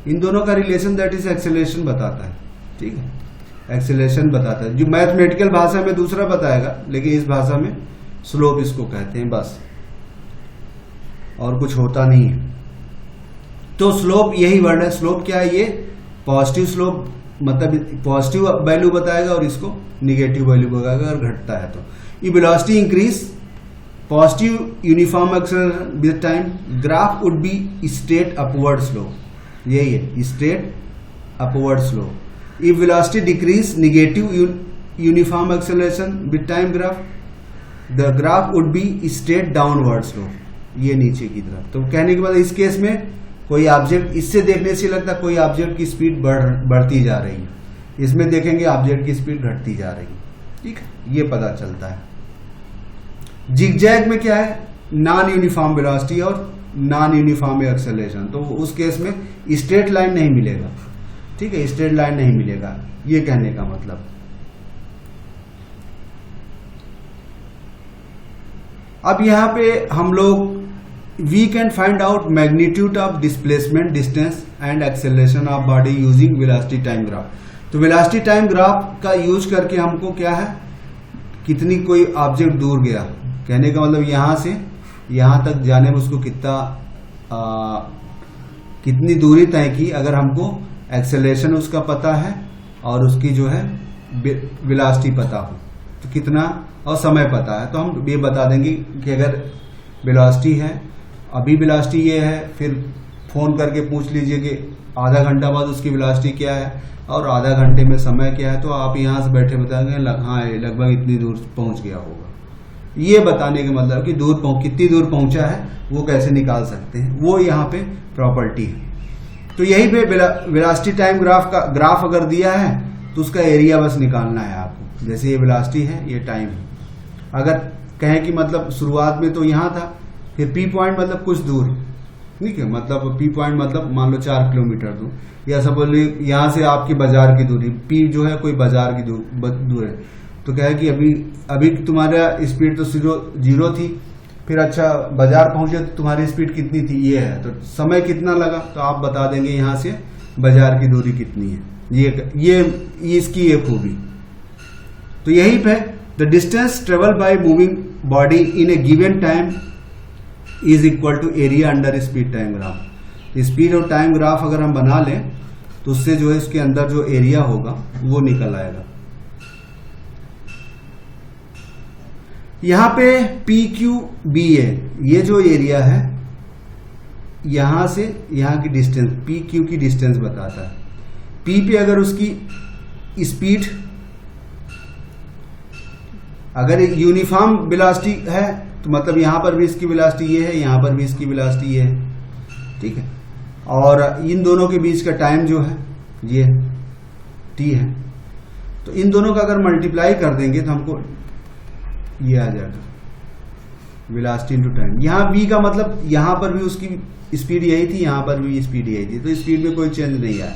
इन दोनों का रिलेशन, दैट इज एक्सेलरेशन बताता है, ठीक है, एक्सेलरेशन बताता है। जो मैथमेटिकल भाषा में दूसरा बताएगा लेकिन इस भाषा में स्लोप इसको कहते हैं बस, और कुछ होता नहीं है। तो स्लोप यही वर्ड है। स्लोप क्या है, ये पॉजिटिव स्लोप मतलब पॉजिटिव वैल्यू बताएगा और इसको निगेटिव वैल्यू बताएगा अगर घटता है तो। ये velocity increase positive uniform acceleration with time graph would be straight upward slope, यही है straight upward slope. If velocity decrease negative uniform acceleration with time graph, the graph would be straight downward slope, ये नीचे की तरफ। तो कहने के बाद इस केस में कोई ऑब्जेक्ट, इससे देखने से लगता है कोई ऑब्जेक्ट की स्पीड बढ़ती जा रही है, इसमें देखेंगे ऑब्जेक्ट की स्पीड घटती जा रही है, ठीक है, ये पता चलता है। जिगजैग में क्या है, नॉन यूनिफॉर्म वेलोसिटी और नॉन यूनिफॉर्म एक्सेलरेशन, तो उस केस में स्ट्रेट लाइन नहीं मिलेगा, ठीक है, स्ट्रेट लाइन नहीं मिलेगा, ये कहने का मतलब। अब यहां पे हम लोग we can find out magnitude of displacement, distance and acceleration of body using velocity time graph. तो वेलोसिटी टाइम ग्राफ का यूज करके हमको क्या है, कितनी कोई ऑब्जेक्ट दूर गया, कहने का मतलब यहां से यहां तक जाने में उसको कितनी दूरी तय की, अगर हमको एक्सेलरेशन उसका पता है और उसकी जो है वेलोसिटी पता हो तो कितना, और समय पता है तो हम ये बता देंगे कि अगर वेलोसिटी है, अभी वेलोसिटी ये है, फिर फोन करके पूछ लीजिए कि आधा घंटा बाद उसकी वेलोसिटी क्या है और आधा घंटे में समय क्या है, तो आप यहाँ से बैठे बताएंगे हाँ लगभग इतनी दूर पहुंच गया होगा। ये बताने का मतलब कि कितनी दूर पहुंचा है वो कैसे निकाल सकते हैं, वो यहाँ पे प्रॉपर्टी है। तो यही पे वेलोसिटी टाइम ग्राफ का ग्राफ अगर दिया है तो उसका एरिया बस निकालना है आपको। जैसे ये वेलोसिटी है, ये टाइम है, अगर कहें कि मतलब शुरुआत में तो यहाँ था, फिर पी पॉइंट मतलब कुछ दूर, ठीक है, मतलब पी पॉइंट मतलब मान लो 4 किलोमीटर दूर, या सपोज यहाँ से आपकी बाजार की दूरी, पी जो है कोई बाजार की दूर है, तो कहे कि अभी तुम्हारा स्पीड तो 0 थी, फिर अच्छा बाजार पहुंचे तो तुम्हारी स्पीड कितनी थी, ये है, तो समय कितना लगा, तो आप बता देंगे यहाँ से बाजार की दूरी कितनी है। ये इसकी एक खूबी। तो यही पे the distance travel by moving body in a given time is equal to area under speed time graph. Speed और टाइम ग्राफ अगर हम बना लें तो उससे जो है इसके अंदर जो एरिया होगा वो निकल आएगा। यहां पे PQBA ये जो एरिया है, यहां से यहां की डिस्टेंस, PQ की डिस्टेंस बताता है। P पे अगर उसकी स्पीड, अगर यूनिफॉर्म वेलोसिटी है तो मतलब यहां पर भी इसकी वेलोसिटी ये है, यहां पर भी इसकी वेलोसिटी ये है, ठीक है, और इन दोनों के बीच का टाइम जो है ये T है। तो इन दोनों का अगर मल्टीप्लाई कर देंगे तो हमको ये आ जाएगा, वेलोसिटी इंटू टाइम। यहाँ v का मतलब यहाँ पर भी उसकी स्पीड यही थी, यहाँ पर भी स्पीड यही थी, तो स्पीड में कोई चेंज नहीं आया।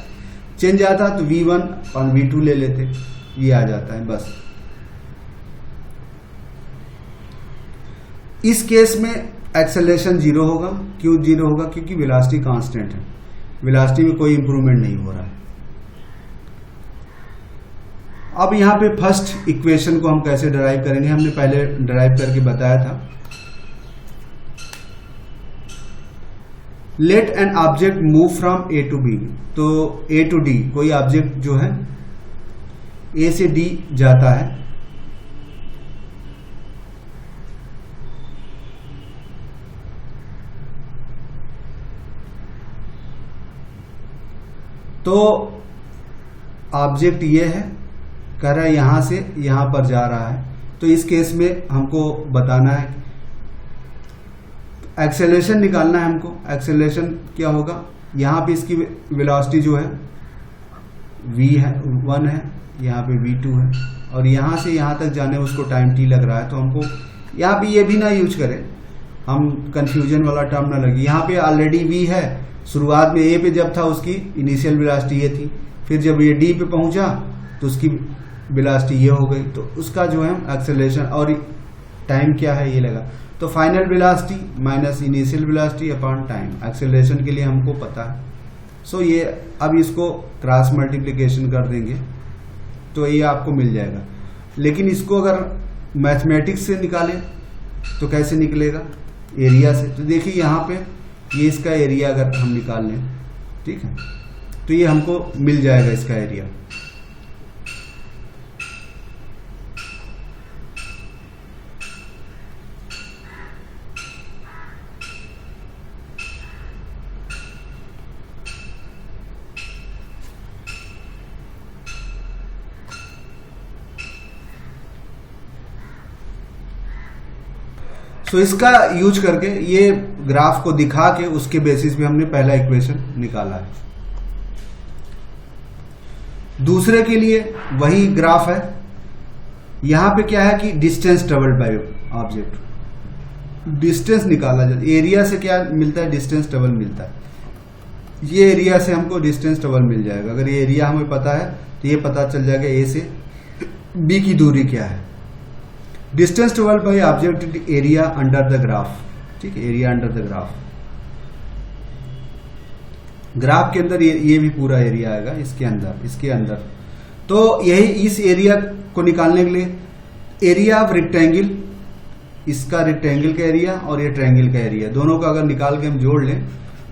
चेंज आता तो v1 और v2 ले लेते, ये आ जाता है बस। इस केस में एक्सेलरेशन 0 होगा। क्यों 0 होगा? क्योंकि वेलोसिटी कांस्टेंट है, वेलोसिटी में कोई इंप्रूवमेंट नहीं हो रहा है। अब यहाँ पे फर्स्ट इक्वेशन को हम कैसे डराइव करेंगे, हमने पहले डराइव करके बताया था। Let an object move from A to B, तो ए टू डी, कोई ऑब्जेक्ट जो है ए से डी जाता है, तो ऑब्जेक्ट ये है, कह रहा है यहां से यहां पर जा रहा है, तो इस केस में हमको बताना है, एक्सेलरेशन निकालना है हमको। एक्सेलरेशन क्या होगा? यहाँ पे इसकी वेलोसिटी जो है v1 है, यहाँ पे v2 है, और यहाँ से यहाँ तक जाने उसको टाइम t लग रहा है, तो हमको यहाँ पे ये भी ना यूज करें, हम कंफ्यूजन वाला टर्म ना लगे। यहाँ पे ऑलरेडी v है, शुरुआत में a पे जब था उसकी इनिशियल वेलोसिटी ये थी, फिर जब ये d पे पहुंचा तो उसकी वेलोसिटी ये हो गई, तो उसका जो है एक्सेलरेशन और टाइम क्या है ये लगा, तो final velocity minus initial velocity upon time, acceleration के लिए हमको पता है। सो ये अब इसको क्रॉस मल्टीप्लिकेशन कर देंगे तो ये आपको मिल जाएगा। लेकिन इसको अगर मैथमेटिक्स से निकालें तो कैसे निकलेगा? एरिया से। तो देखिए यहाँ पे ये इसका एरिया अगर हम निकाल लें, ठीक है, तो ये हमको मिल जाएगा इसका एरिया। तो इसका यूज करके ये ग्राफ को दिखा के उसके बेसिस पे हमने पहला इक्वेशन निकाला है। दूसरे के लिए वही ग्राफ है। यहां पे क्या है कि distance travelled by object, distance निकाला जाता है। एरिया से क्या मिलता है? डिस्टेंस ट्रेवल मिलता है। ये एरिया से हमको डिस्टेंस ट्रेवल मिल जाएगा। अगर ये एरिया हमें पता है तो ये पता चल जाएगा ए से बी की दूरी क्या है। Distance travelled by object area under the graph, ठीक है, area under the graph. Graph के अंदर ये भी पूरा एरिया आएगा इसके अंदर। तो यही इस एरिया को निकालने के लिए एरिया ऑफ रेक्टेंगल, इसका रेक्टेंगल का एरिया और ये ट्रायंगल का एरिया, दोनों का अगर निकाल के हम जोड़ लें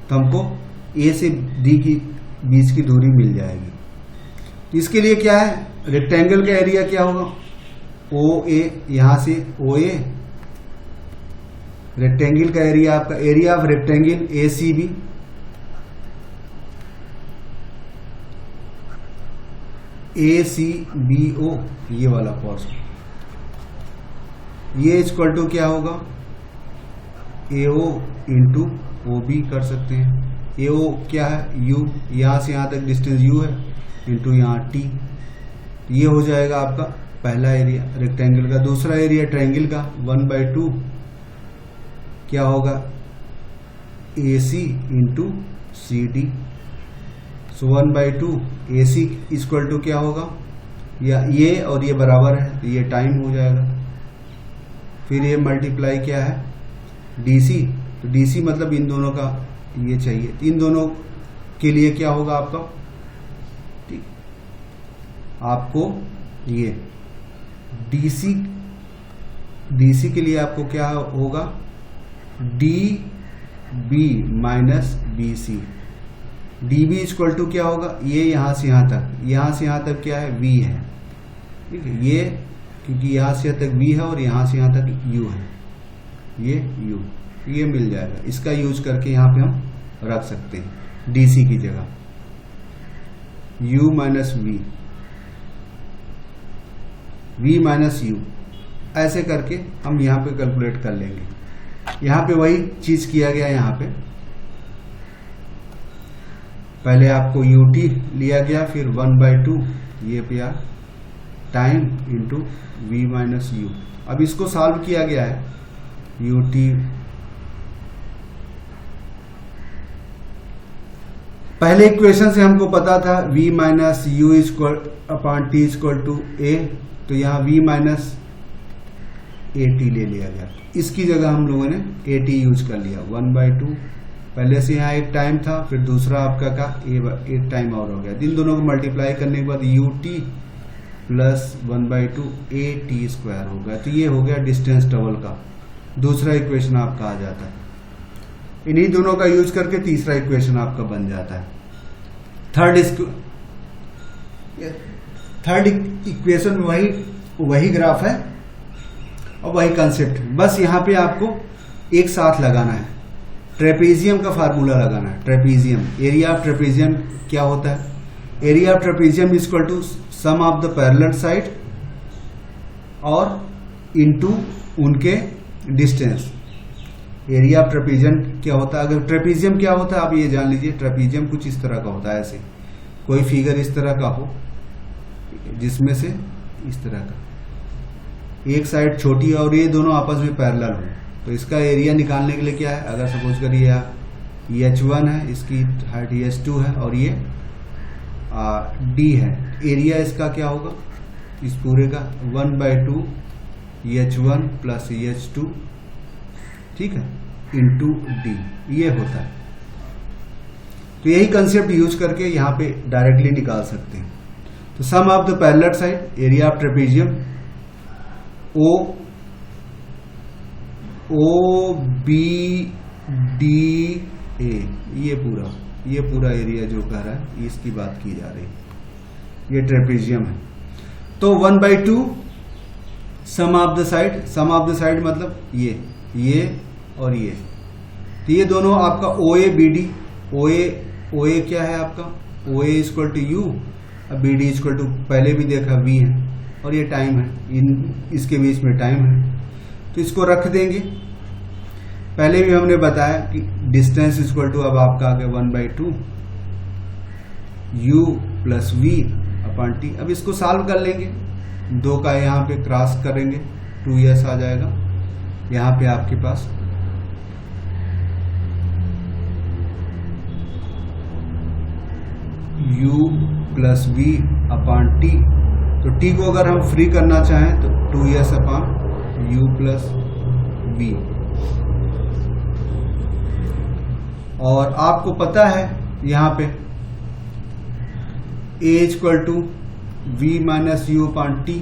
तो हमको ए से डी की बीच की दूरी मिल जाएगी। इसके लिए क्या है? रेक्टेंगल का एरिया क्या होगा? ओ ए, यहां से ओ ए, रेक्टेंगल का एरिया आपका area of rectangle A C B, A C B O, ये वाला पोर्शन, ये इक्वल टू क्या होगा? ए ओ इंटू ओ बी कर सकते हैं। ए ओ क्या है? यू, यहां से यहां तक डिस्टेंस यू है, इंटू यहां टी, ये हो जाएगा आपका पहला एरिया रेक्टेंगल का। दूसरा एरिया ट्रायंगल का 1/2 क्या होगा? A C into C D. So 1/2 A C equal to क्या होगा? या ये और ये बराबर है तो ये टाइम हो जाएगा। फिर ये मल्टीप्लाई क्या है? डी सी, तो डी सी मतलब इन दोनों का ये चाहिए, इन दोनों के लिए क्या होगा आपका? ठीक, आपको ये डीसी के लिए आपको क्या होगा? D B minus B C. D B equal to क्या होगा? ये यहां से यहां तक क्या है? वी है, ठीक है, ये क्योंकि यहां से यहाँ तक वी है और यहां से यहां तक यू है, ये यू, ये मिल जाएगा। इसका यूज करके यहां पे हम रख सकते हैं डीसी की जगह u minus v, v minus u, ऐसे करके हम यहाँ पे कैलकुलेट कर लेंगे। यहाँ पे वही चीज किया गया। यहाँ पे पहले आपको ut लिया गया, फिर 1/2 ये पे आ time into v minus u. अब इसको सॉल्व किया गया है ut, पहले इक्वेशन से हमको पता था v minus u equal upon t equal to a, तो यहाँ v माइनस ए टी ले लिया गया। इसकी जगह हम लोगों ने ए टी यूज कर लिया 1/2। पहले से यहाँ एक टाइम था, फिर दूसरा आपका का एक टाइम और हो गया। इन दोनों को मल्टीप्लाई करने के बाद U T plus 1/2 A T square हो गया। तो ये हो गया डिस्टेंस डबल का दूसरा इक्वेशन आपका आ जाता है। इन्हीं दोनों का यूज करके तीसरा इक्वेशन आपका बन जाता है। थर्ड इक्वेशन वही ग्राफ है और वही कंसेप्ट, बस यहाँ पे आपको एक साथ लगाना है। ट्रेपेजियम का फार्मूला लगाना है। ट्रेपेजियम, एरिया ऑफ ट्रेपेजियम क्या होता है? Area of trapezium is equal to sum of the parallel side और इनटू उनके डिस्टेंस। एरिया ऑफ ट्रेपेजियम क्या होता है? अगर ट्रेपेजियम क्या होता है आप ये जान लीजिए। ट्रेपेजियम कुछ इस तरह का होता है, ऐसे कोई फिगर इस तरह का हो जिसमें से इस तरह का एक साइड छोटी है और ये दोनों आपस में पैरेलल हो, तो इसका एरिया निकालने के लिए क्या है? अगर सपोज करिए ये H1 है, इसकी हाइट H2 है और ये D है, एरिया इसका क्या होगा इस पूरे का 1/2 H1 प्लस H2, ठीक है, इंटू D, ये होता है। तो यही कंसेप्ट यूज करके यहाँ पे डायरेक्टली निकाल सकते हैं। तो sum of the parallel side, area of trapezium O B D A, ये पूरा एरिया जो कह रहा है इसकी बात की जा रही है, ये ट्रेपेजियम है। तो 1/2 sum of the side, sum of the side मतलब ये और ये, तो ये दोनों आपका ओ ए बी डी। ओ ए क्या है आपका? O A equal to u, B D equal to पहले भी देखा वी है और ये टाइम है, इसके बीच में टाइम है, तो इसको रख देंगे। पहले भी हमने बताया कि डिस्टेंस इक्वल टू अब आपका आ गया 1/2 u plus v upon t. अब इसको सॉल्व कर लेंगे, दो का यहाँ पे क्रॉस करेंगे, 2s आ जाएगा। यहाँ पे आपके पास u plus v upon t, तो t को अगर हम फ्री करना चाहें तो 2s upon u plus we. और आपको पता है यहाँ पे a equal to v minus u upon t,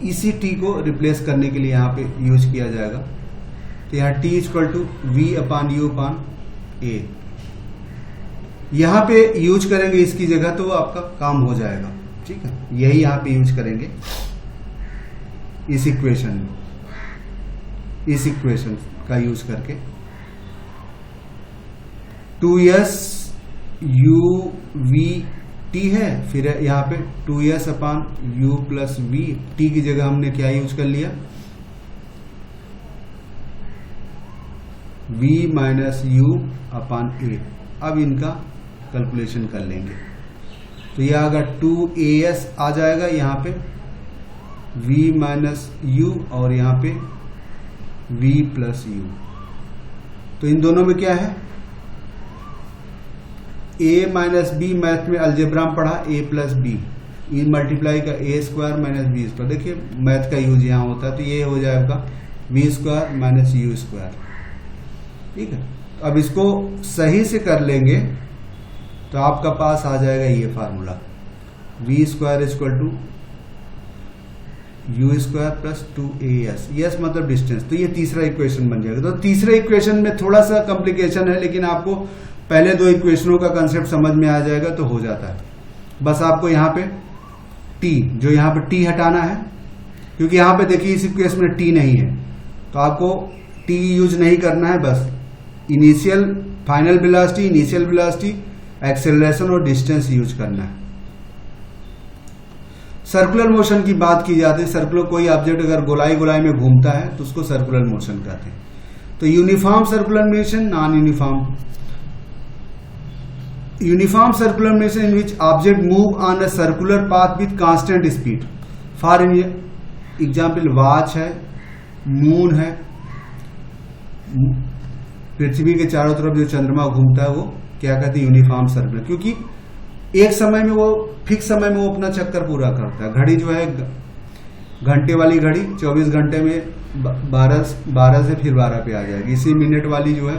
इसी t को रिप्लेस करने के लिए यहाँ पे यूज किया जाएगा। तो यहाँ t equal to v upon u upon a, यहाँ पे यूज करेंगे इसकी जगह तो आपका काम हो जाएगा, ठीक है। यही यहाँ पे यूज करेंगे इस इक्वेशन में, इस इक्वेशन का यूज करके 2s u v t है, फिर यहाँ पे 2s upon u plus v, t की जगह हमने क्या यूज कर लिया? v माइनस यू अपॉन ए। अब इनका कैलकुलेशन कर लेंगे, तो यह अगर 2as आ जाएगा यहाँ पे v माइनस यू और यहाँ पे v प्लस यू। तो इन दोनों में क्या है? a माइनस बी, मैथ में अलजेब्रा में पढ़ा a प्लस बी, इन मल्टीप्लाई का a square minus b square. देखिए मैथ का यूज यहाँ होता है, तो ये हो जाएगा v square minus u square, ठीक है। अब इसको सही से कर लेंगे तो आपका पास आ जाएगा ये formula, v square equal to u square plus 2as, s मतलब डिस्टेंस। तो ये तीसरा इक्वेशन बन जाएगा। तो तीसरे इक्वेशन में थोड़ा सा कॉम्प्लिकेशन है, लेकिन आपको पहले दो इक्वेशनों का कंसेप्ट समझ में आ जाएगा तो हो जाता है। बस आपको यहाँ पे t, जो यहाँ पे t हटाना है, क्योंकि यहाँ पे देखिए इस इक्वेशन में t नहीं है, तो आपको t यूज नहीं करना है। बस initial final velocity, initial velocity, acceleration और डिस्टेंस यूज करना है। सर्कुलर मोशन की बात की जाती है। सर्कुलर कोई ऑब्जेक्ट अगर गोलाई में घूमता है तो उसको सर्कुलर मोशन कहते हैं। तो uniform circular motion, non uniform circular motion in which object move on a circular path with constant speed. For example watch है, मून है, पृथ्वी के चारों तरफ जो चंद्रमा घूमता है वो क्या कहते हैं, यूनिफॉर्म सर्कुलर, क्योंकि एक समय में वो फिक्स समय में वो अपना चक्कर पूरा करता है। घड़ी जो है घंटे वाली घड़ी 24 घंटे में 12 से फिर 12 पे आ जाएगी। इसी मिनट वाली जो है,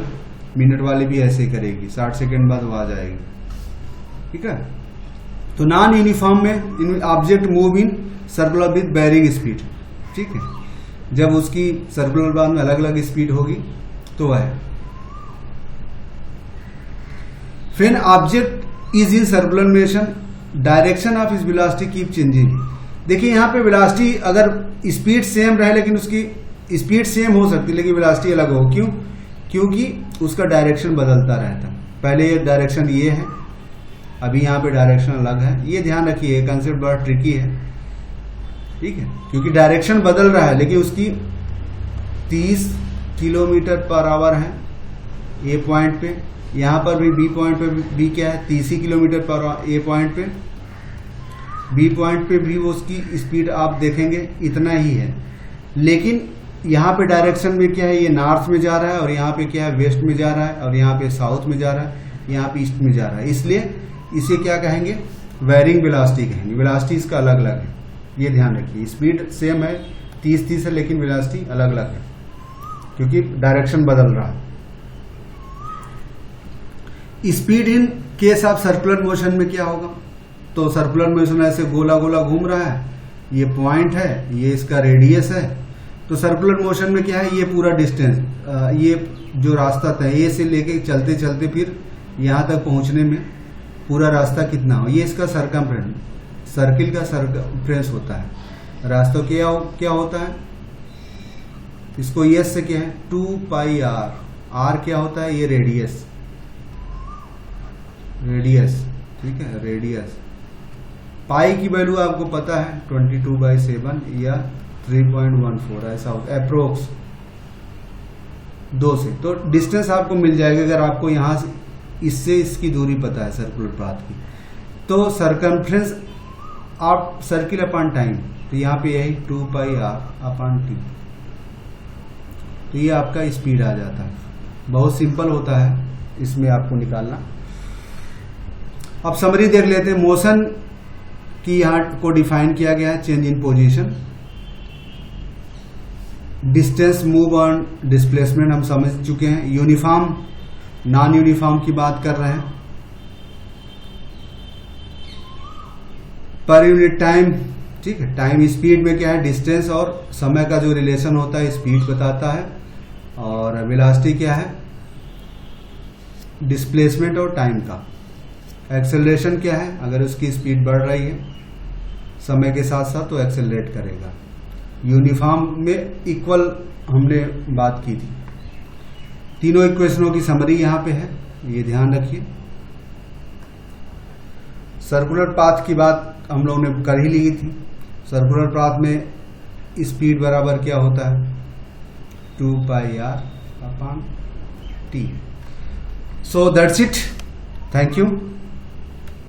मिनट वाली भी ऐसे ही करेगी, 60 सेकेंड बाद वो आ जाएगी। ठीक है, तो नॉन यूनिफॉर्म में object move in circular with varying speed. ठीक है, जब उसकी सर्कुलर बार में अलग अलग स्पीड होगी तो वह है। When object is in circular motion direction of इस वेलोसिटी कीप चेंजिंग। देखिए यहाँ पे वेलोसिटी अगर स्पीड सेम रहे, लेकिन उसकी स्पीड सेम हो सकती है लेकिन वेलोसिटी अलग हो। क्यों? क्योंकि उसका डायरेक्शन बदलता रहता है। पहले ये डायरेक्शन ये है, अभी यहाँ पे डायरेक्शन अलग है। ये ध्यान रखिए, कंसेप्ट बड़ा ट्रिकी है। ठीक है, क्योंकि डायरेक्शन बदल रहा है लेकिन उसकी 30 किलोमीटर पर आवर है ए पॉइंट पे, यहाँ पर भी बी पॉइंट पे भी क्या है 30 किलोमीटर पर आवर ए पॉइंट पे, बी पॉइंट पे भी वो उसकी स्पीड आप देखेंगे इतना ही है। लेकिन यहाँ पे डायरेक्शन में क्या है, ये नॉर्थ में जा रहा है और यहाँ पे क्या है वेस्ट में जा रहा है और यहाँ पे साउथ में जा रहा है, यहाँ पे ईस्ट में जा रहा है। इसलिए इसे क्या कहेंगे, वेरिंग वेलोसिटी कहेंगे। वेलोसिटी इसका अलग अलग है, ये ध्यान रखिए। स्पीड सेम है 30 है लेकिन वेलोसिटी अलग अलग है क्योंकि डायरेक्शन बदल रहा है। Speed in case of circular motion में क्या होगा, तो सर्कुलर मोशन ऐसे गोला गोला घूम रहा है, ये पॉइंट है, ये इसका रेडियस है। तो सर्कुलर मोशन में क्या है, ये पूरा डिस्टेंस, ये जो रास्ता तय ए से लेके चलते चलते फिर यहाँ तक पहुंचने में पूरा रास्ता कितना हो, ये इसका सरकमफ्रेंस, सर्किल का सरकमफ्रेंस होता है। रास्ता क्या होता है, इसको एस से क्या है 2 पाई आर, आर क्या होता है, ये रेडियस, ठीक है, रेडियस। पाई की वैल्यू आपको पता है 22/7 या 3.14 ऐसा होता है अप्रोक्स 2 से। तो डिस्टेंस आपको मिल जाएगा अगर आपको यहाँ से इससे इसकी दूरी पता है सर्कुलर पाथ की। तो circumference of circle upon time, तो यहाँ पे यही 2 पाई आर अपॉन टी, तो ये आपका स्पीड आ जाता है। बहुत सिंपल होता है इसमें आपको निकालना। अब समरी देख लेते हैं। मोशन की यहाँ को डिफाइन किया गया है, change in position, distance, move on, displacement हम समझ चुके हैं। यूनिफॉर्म, नॉन यूनिफॉर्म की बात कर रहे हैं। पर यूनिट टाइम, ठीक है, टाइम स्पीड में क्या है, डिस्टेंस और समय का जो रिलेशन होता है स्पीड बताता है। और वेलोसिटी क्या है, डिस्प्लेसमेंट और टाइम का। एक्सेलरेशन क्या है, अगर उसकी स्पीड बढ़ रही है समय के साथ साथ तो एक्सेलरेट करेगा। यूनिफॉर्म में इक्वल हमने बात की थी। तीनों इक्वेशनों की समरी यहाँ पे है, ये ध्यान रखिए। सर्कुलर पाथ की बात हम लोगों ने कर ही ली थी। सर्कुलर पाथ में स्पीड बराबर क्या होता है 2 pi r upon t. So that's it, thank you.